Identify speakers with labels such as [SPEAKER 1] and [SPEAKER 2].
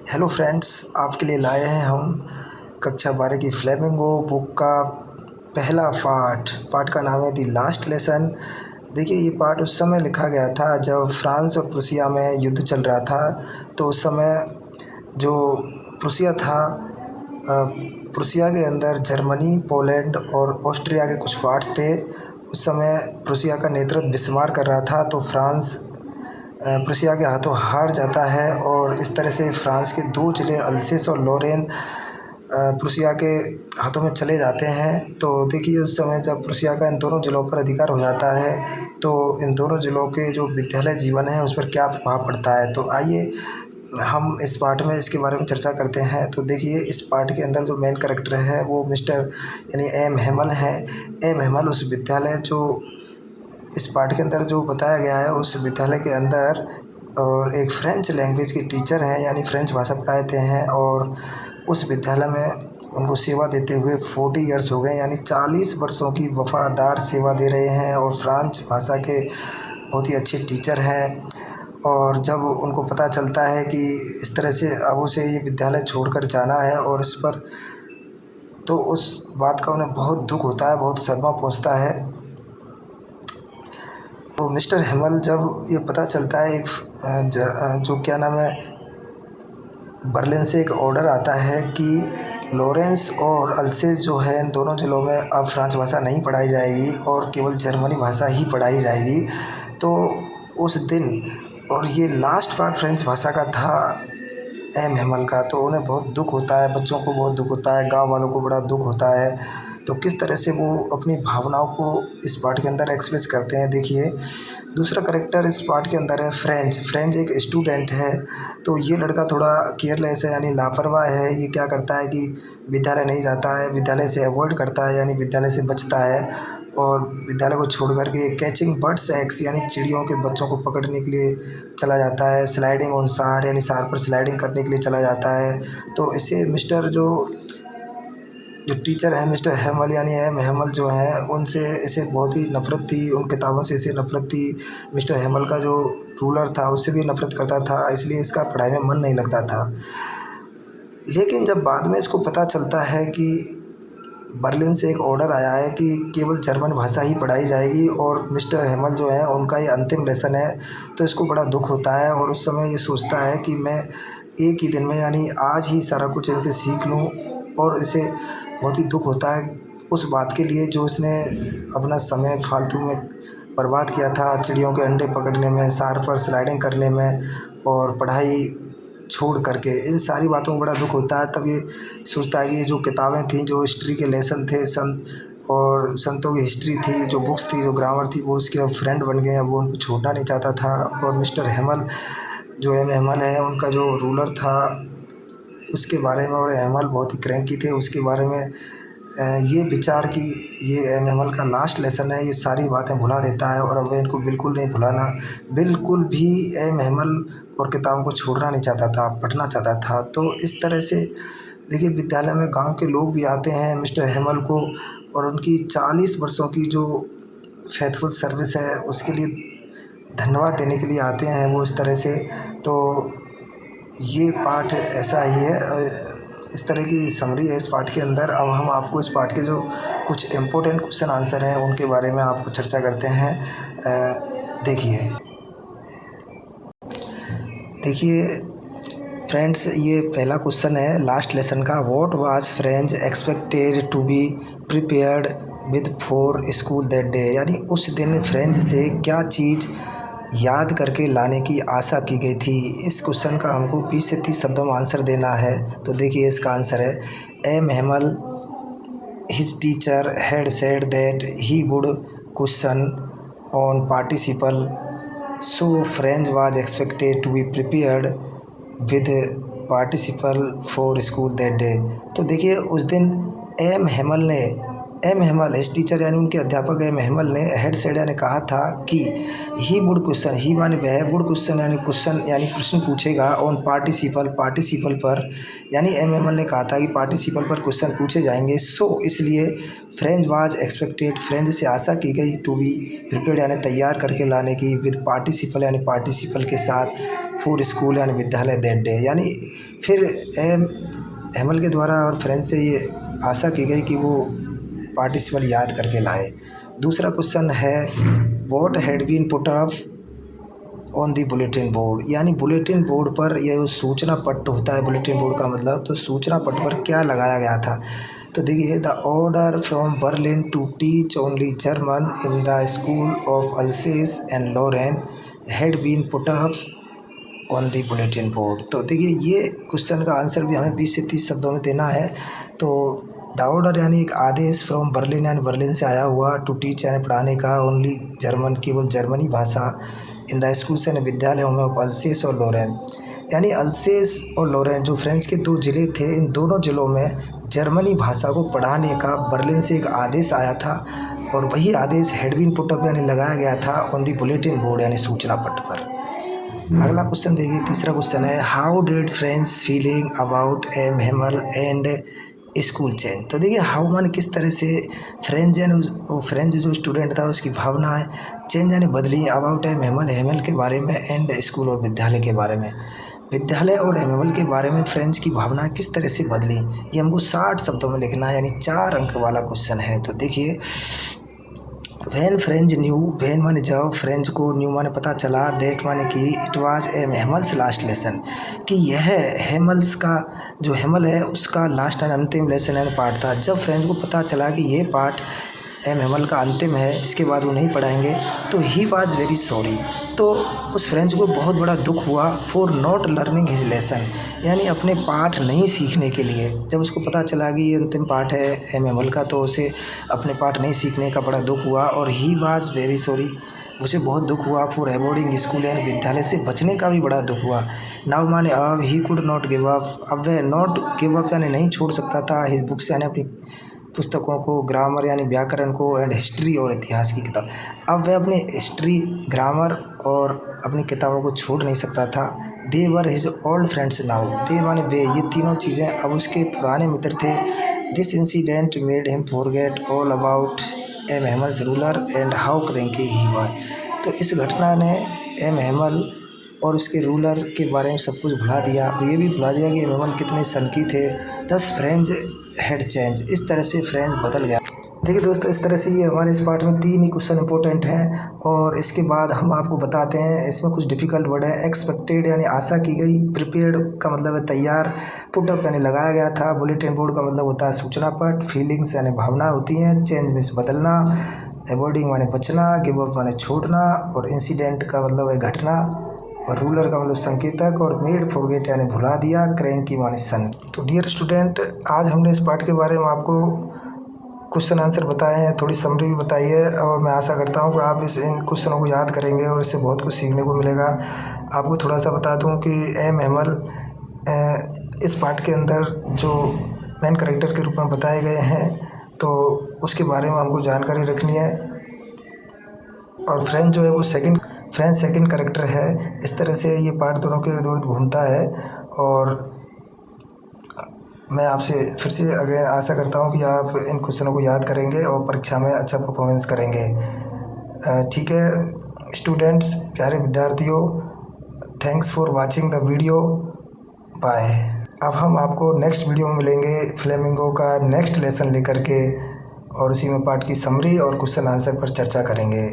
[SPEAKER 1] Hello friends, आपके लिए लाए हैं हम कक्षा 12 की फ्लेमिंगो बुक का पहला पार्ट का नाम है दी लास्ट लेसन। देखिए, ये पार्ट उस समय लिखा गया था जब फ्रांस और प्रूसिया में युद्ध चल रहा था। तो उस समय जो प्रूसिया था, प्रूसिया के अंदर जर्मनी, पोलैंड और ऑस्ट्रिया के कुछ पार्ट्स थे। उस समय प्रूसिया का नेतृत्व बिस्मार्क कर रहा था, तो फ्रांस प्रूसिया के हाथों हार जाता है और इस तरह से फ्रांस के दो ज़िले अल्सेस और लॉरेन प्रूसिया के हाथों में चले जाते हैं। तो देखिए, उस समय जब प्रूसिया का इन दोनों ज़िलों पर अधिकार हो जाता है तो इन दोनों ज़िलों के जो विद्यालय जीवन है उस पर क्या प्रभाव पड़ता है। तो आइए हम इस पार्ट में इसके बारे में चर्चा करते हैं। तो देखिए, इस पार्ट के अंदर जो मेन कैरेक्टर है वो मिस्टर यानी एम हेमल है। एम हेमल उस विद्यालय जो इस पार्ट के अंदर जो बताया गया है उस विद्यालय के अंदर और एक फ़्रेंच लैंग्वेज की टीचर हैं, यानी फ़्रेंच भाषा पढ़ाते हैं। और उस विद्यालय में उनको सेवा देते हुए 40 ईयर्स हो गए, यानी 40 वर्षों की वफ़ादार सेवा दे रहे हैं और फ्रेंच भाषा के बहुत ही अच्छे टीचर हैं। और जब उनको पता चलता है कि इस तरह से अब उसे ये विद्यालय छोड़कर जाना है और इस पर, तो उस बात का उन्हें बहुत दुख होता है, बहुत सदमा पहुंचता है। तो मिस्टर हेमल जब ये पता चलता है, जो क्या नाम है, बर्लिन से एक ऑर्डर आता है कि लॉरेंस और अल्सेस जो है इन दोनों ज़िलों में अब फ्रेंच भाषा नहीं पढ़ाई जाएगी और केवल जर्मनी भाषा ही पढ़ाई जाएगी। तो उस दिन, और ये लास्ट पार्ट फ्रेंच भाषा का था एम हेमल का, तो उन्हें बहुत दुख होता है, बच्चों को बहुत दुख होता है, गांव वालों को बड़ा दुख होता है। तो किस तरह से वो अपनी भावनाओं को इस पार्ट के अंदर एक्सप्रेस करते हैं। देखिए, दूसरा करेक्टर इस पार्ट के अंदर है फ्रेंच एक स्टूडेंट है। तो ये लड़का थोड़ा केयरलेस है, यानी लापरवाह है। ये क्या करता है कि विद्यालय नहीं जाता है, विद्यालय से अवॉइड करता है, यानी विद्यालय से बचता है और विद्यालय को छोड़ कर के कैचिंग बर्ड्स एग्स यानी चिड़ियों के बच्चों को पकड़ने के लिए चला जाता है। स्लाइडिंग ऑन सार यानी सार पर स्लाइडिंग करने के लिए चला जाता है। तो इसे मिस्टर जो टीचर है मिस्टर हेमल यानी एम हेमल जो है, उनसे इसे बहुत ही नफ़रत थी, उन किताबों से इसे नफ़रत थी। मिस्टर हेमल का जो रूलर था उससे भी नफ़रत करता था, इसलिए इसका पढ़ाई में मन नहीं लगता था। लेकिन जब बाद में इसको पता चलता है कि बर्लिन से एक ऑर्डर आया है कि केवल जर्मन भाषा ही पढ़ाई जाएगी और मिस्टर हेमल जो है उनका ये अंतिम लेसन है, तो इसको बड़ा दुख होता है और उस समय ये सोचता है कि मैं एक ही दिन में यानी आज ही सारा कुछ इनसे सीख लूँ। और इसे बहुत ही दुख होता है उस बात के लिए जो इसने अपना समय फालतू में बर्बाद किया था चिड़ियों के अंडे पकड़ने में, सार पर स्लाइडिंग करने में और पढ़ाई छोड़ करके। इन सारी बातों में बड़ा दुख होता है। तब ये सोचता है कि ये जो किताबें थीं, जो हिस्ट्री के लेसन थे, संतों की हिस्ट्री थी, जो बुक्स थी, जो ग्रामर थी, वो उसके अब फ्रेंड बन गए हैं। वो उनको छोड़ना नहीं चाहता था। और मिस्टर हेमल जो एम हेमल है उनका जो रूलर था उसके बारे में, और हेमल बहुत ही क्रैंकी थे उसके बारे में, ये विचार कि ये एम हेमल का लास्ट लेसन है, ये सारी बातें भुला देता है और अब वह इनको बिल्कुल नहीं भुलाना, बिल्कुल भी एम हेमल और किताबों को छोड़ना नहीं चाहता था, पढ़ना चाहता था। तो इस तरह से देखिए, विद्यालय में गांव के लोग भी आते हैं मिस्टर हेमल को और उनकी 40 वर्षों की जो फेथफुल सर्विस है उसके लिए धन्यवाद देने के लिए आते हैं वो इस तरह से। तो ये पार्ट ऐसा ही है, इस तरह की समरी है इस पार्ट के अंदर। अब हम आपको इस पार्ट के जो कुछ इम्पोर्टेंट क्वेश्चन आंसर हैं उनके बारे में आपको चर्चा करते हैं। देखिए देखिए फ्रेंड्स, ये पहला क्वेश्चन है लास्ट लेसन का। What was French expected to be prepared with for school that day, यानी उस दिन फ्रेंच से क्या चीज़ याद करके लाने की आशा की गई थी। इस क्वेश्चन का हमको 20 से 30 शब्दों में आंसर देना है। तो देखिए, इसका आंसर है M Hamel his teacher had said that he would question on participle, so Franz was expected to be prepared with participle for school that day. तो देखिए, उस दिन एम हेमल ने एम हेमल हिज टीचर यानी उनके अध्यापक M Hemal ने had said यानी कहा था कि ही वुड क्वेश्चन, ही माने वह, वुड क्वेश्चन यानी प्रश्न पूछेगा ऑन पार्टिसिपल पर, यानी एम हेमल ने कहा था कि पार्टिसिपल पर क्वेश्चन पूछे जाएंगे। सो इसलिए फ्रेंच वाज एक्सपेक्टेड, फ्रेंच से आशा की गई, टू बी प्रिपेयर्ड यानी तैयार करके लाने की, विद पार्टिसिपल यानी पार्टिसिपल के साथ, फॉर स्कूल यानी विद्यालय दैट डे। यानी फिर एम हेमल के द्वारा और फ्रेंच से ये आशा की गई कि वो पार्टिसिपल याद करके लाए। दूसरा क्वेश्चन है what had been put up on the bulletin board, यानी बुलेटिन बोर्ड पर यह जो सूचना पट होता है, बुलेटिन बोर्ड का मतलब, तो सूचना पट पर क्या लगाया गया था। तो देखिए, the order from Berlin to teach only German in the school of Alsace and Lorraine had been put up on the bulletin board. तो देखिए, ये क्वेश्चन का आंसर भी हमें 20 से 30 शब्दों में देना है। तो द ऑर्डर यानी एक आदेश, फ्रॉम बर्लिन यानी बर्लिन से आया हुआ, टू टीच यानी पढ़ाने का, ओनली जर्मन केवल जर्मनी भाषा, इन द स्कूल्स यानी विद्यालयों में, ऑफ अल्सेस और लॉरेन यानी अल्सेस और लॉरेन जो फ्रेंच के 2 ज़िले थे, इन दोनों ज़िलों में जर्मनी भाषा को पढ़ाने का बर्लिन से एक आदेश आया था, और वही आदेश हैड बीन पुट अप यानी लगाया गया था ऑन दी बुलेटिन बोर्ड यानी सूचना पट पर। अगला क्वेश्चन देखिए, तीसरा क्वेश्चन है how did Franz feeling about M Hamel and school change. तो देखिए, हाउ माने किस तरह से फ्रेंच यानी वो फ्रेंच जो स्टूडेंट था उसकी भावनाएं चेंज यानी बदली, अबाउट एम हेमल, हेमल के बारे में, एंड स्कूल और विद्यालय के बारे में, विद्यालय और एम हेमल के बारे में फ्रेंच की भावनाएं किस तरह से बदली, ये हमको 60 शब्दों में लिखना है, यानी 4 अंक वाला क्वेश्चन है। तो देखिए, वैन फ्रेंच न्यू, वैन माने जब, फ्रेंच को, न्यू माने पता चला, दैट माने कि, it was M Hamel's last lesson, कि यह हेमल्स का जो हेमल है उसका लास्ट एंड अंतिम लेसन यानी पाठ था। जब फ्रेंच को पता चला कि ये पाठ एम हेमल का अंतिम है, इसके बाद वो नहीं पढ़ाएंगे, तो ही वाज वेरी सॉरी, तो उस फ्रेंच को बहुत बड़ा दुख हुआ, for not learning his lesson, यानी अपने पाठ नहीं सीखने के लिए। जब उसको पता चला कि ये अंतिम पाठ है एम हेमल का, तो उसे अपने पाठ नहीं सीखने का बड़ा दुख हुआ, और ही वाज वेरी सॉरी, उसे बहुत दुख हुआ, फॉर अवॉइडिंग स्कूल यानी विद्यालय से बचने का भी बड़ा दुख हुआ। नाउ माने अब, he could not give up, अब वह नॉट गिव अप यानी नहीं छोड़ सकता था, हिज बुक्स यानी अपनी पुस्तकों को, ग्रामर यानी व्याकरण को, एंड हिस्ट्री और इतिहास की किताब, अब वह अपने हिस्ट्री, ग्रामर और अपनी किताबों को छोड़ नहीं सकता था। They were his old friends now, they माने वे, ये तीनों चीज़ें अब उसके पुराने मित्र थे। This incident made him forget all about M Hamel's ruler and how cranky he was. तो इस घटना ने एम हेमल और उसके रूलर के बारे में सब कुछ भुला दिया, और ये भी भुला दिया कि एम हेमल कितने सनकी थे। 10 फ्रेंच हेड चेंज, इस तरह से फ्रेंच बदल गया। देखिए दोस्तों, इस तरह से ये हमारे इस पार्ट में 3 ही क्वेश्चन इंपॉर्टेंट हैं, और इसके बाद हम आपको बताते हैं, इसमें कुछ डिफ़िकल्ट वर्ड है। एक्सपेक्टेड यानी आशा की गई, प्रिपेयर्ड का मतलब है तैयार, पुट अप यानी लगाया गया था, बुलेटिन बोर्ड का मतलब होता है सूचना पट, फीलिंग्स यानी भावना होती हैं, चेंज मीन्स बदलना, अवॉइडिंग माने बचना, गिव अप माने छोड़ना, और इंसिडेंट का मतलब है घटना, और रूलर का मतलब संकेतक, और मेड फॉरगेट यानी भुला दिया, क्रैंकी माने सन। तो डियर स्टूडेंट, आज हमने इस पार्ट के बारे में आपको क्वेश्चन आंसर बताए हैं, थोड़ी समरी भी बताई है, और मैं आशा करता हूँ कि आप इन क्वेश्चनों को याद करेंगे और इससे बहुत कुछ सीखने को मिलेगा। आपको थोड़ा सा बता दूँ कि एम हेमल इस पार्ट के अंदर जो मेन कैरेक्टर के रूप में बताए गए हैं, तो उसके बारे में हमको जानकारी रखनी है। और फ्रेंच जो है वो फ्रेंच सेकंड कैरेक्टर है। इस तरह से ये पार्ट दोनों के इर्द गिर्द घूमता है, और मैं आपसे फिर से अगेन आशा करता हूँ कि आप इन क्वेश्चनों को याद करेंगे और परीक्षा में अच्छा परफॉर्मेंस करेंगे। ठीक है स्टूडेंट्स, प्यारे विद्यार्थियों, thanks for watching the video, bye. अब हम आपको नेक्स्ट वीडियो में मिलेंगे फ्लेमिंगो का नेक्स्ट लेसन लेकर के, और उसी में पार्ट की समरी और क्वेश्चन आंसर पर चर्चा करेंगे।